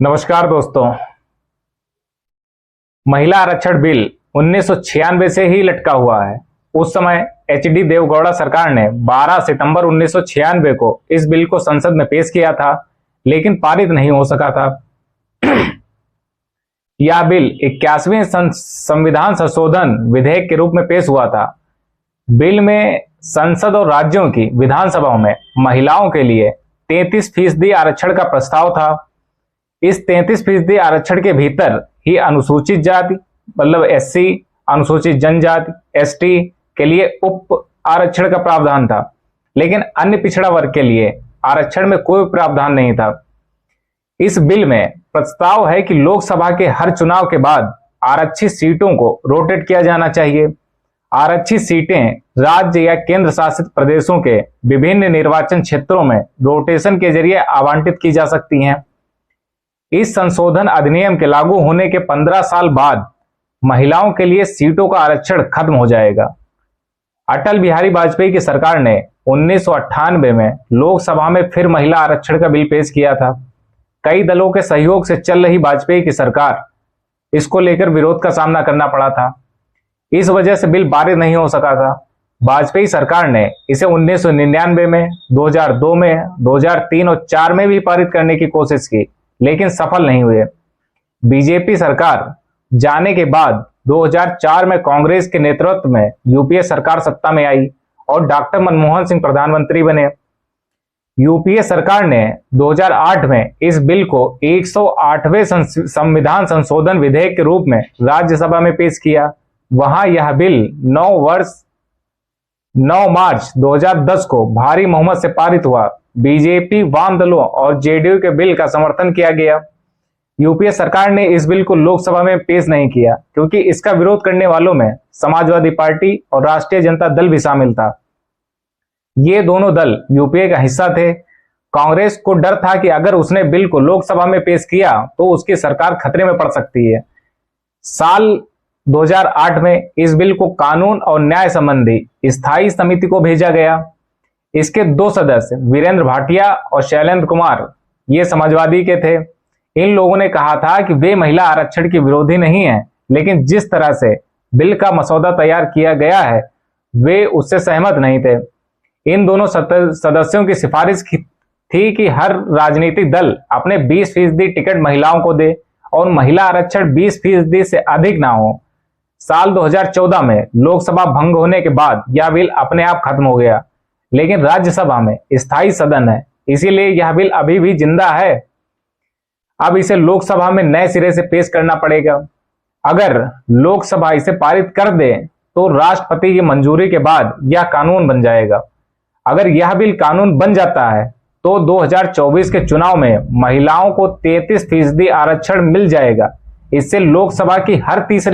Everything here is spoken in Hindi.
नमस्कार दोस्तों। महिला आरक्षण बिल 1996 से ही लटका हुआ है। उस समय एचडी देवगौड़ा सरकार ने 12 सितंबर 1996 को इस बिल को संसद में पेश किया था, लेकिन पारित नहीं हो सका था। यह बिल 81वें संविधान संशोधन विधेयक के रूप में पेश हुआ था। बिल में संसद और राज्यों की विधानसभाओं में महिलाओं के लिए 33% आरक्षण का प्रस्ताव था। इस 33% आरक्षण के भीतर ही अनुसूचित जाति मतलब एससी, अनुसूचित जनजाति एसटी के लिए उप आरक्षण का प्रावधान था, लेकिन अन्य पिछड़ा वर्ग के लिए आरक्षण में कोई प्रावधान नहीं था। इस बिल में प्रस्ताव है कि लोकसभा के हर चुनाव के बाद आरक्षित सीटों को रोटेट किया जाना चाहिए। आरक्षित सीटें राज्य या केंद्र शासित प्रदेशों के विभिन्न निर्वाचन क्षेत्रों में रोटेशन के जरिए आवंटित की जा सकती हैं। इस संशोधन अधिनियम के लागू होने के 15 साल बाद महिलाओं के लिए सीटों का आरक्षण खत्म हो जाएगा। अटल बिहारी वाजपेयी की सरकार ने 1998 में लोकसभा में फिर महिला आरक्षण का बिल पेश किया था। कई दलों के सहयोग से चल रही वाजपेयी की सरकार इसको लेकर विरोध का सामना करना पड़ा था। इस वजह से बिल पारित नहीं हो सका था। वाजपेयी सरकार ने इसे 1999 में, 2002 में, 2003 और 2004 में भी पारित करने की कोशिश की, लेकिन सफल नहीं हुए। बीजेपी सरकार जाने के बाद 2004 में कांग्रेस के नेतृत्व में यूपीए सरकार सत्ता में आई और डॉक्टर मनमोहन सिंह प्रधानमंत्री बने। यूपीए सरकार ने 2008 में इस बिल को 108वें संविधान संशोधन विधेयक के रूप में राज्यसभा में पेश किया। वहां यह बिल 9 मार्च 2010 को भारी बहुमत से पारित हुआ। बीजेपी, वाम दलों और जेडीयू के बिल का समर्थन किया गया। यूपीए सरकार ने इस बिल को लोकसभा में पेश नहीं किया क्योंकि इसका विरोध करने वालों में समाजवादी पार्टी और राष्ट्रीय जनता दल भी शामिल था। ये दोनों दल यूपीए का हिस्सा थे। कांग्रेस को डर था कि अगर उसने बिल को लोकसभा में पेश किया तो उसकी सरकार खतरे में पड़ सकती है। साल 2008 में इस बिल को कानून और न्याय संबंधी स्थायी समिति को भेजा गया। इसके 2 सदस्य वीरेंद्र भाटिया और शैलेंद्र कुमार ये समाजवादी के थे। इन लोगों ने कहा था कि वे महिला आरक्षण के विरोधी नहीं हैं, लेकिन जिस तरह से बिल का मसौदा तैयार किया गया है वे उससे सहमत नहीं थे। इन दोनों सदस्यों की सिफारिश थी कि हर राजनीतिक दल अपने 20% टिकट महिलाओं को दे और महिला आरक्षण 20% से अधिक ना हो। साल 2014 में लोकसभा भंग होने के बाद यह बिल अपने आप खत्म हो गया, लेकिन राज्यसभा में स्थायी सदन है, इसीलिए यह बिल अभी भी जिंदा है। अब इसे लोकसभा में नए सिरे से पेश करना पड़ेगा। अगर लोकसभा इसे पारित कर दे तो राष्ट्रपति की मंजूरी के बाद यह कानून बन जाएगा। अगर यह बिल कानून बन जाता है तो 2024 के चुनाव में महिलाओं को 33% आरक्षण मिल जाएगा। इससे लोकसभा की हर तीसरी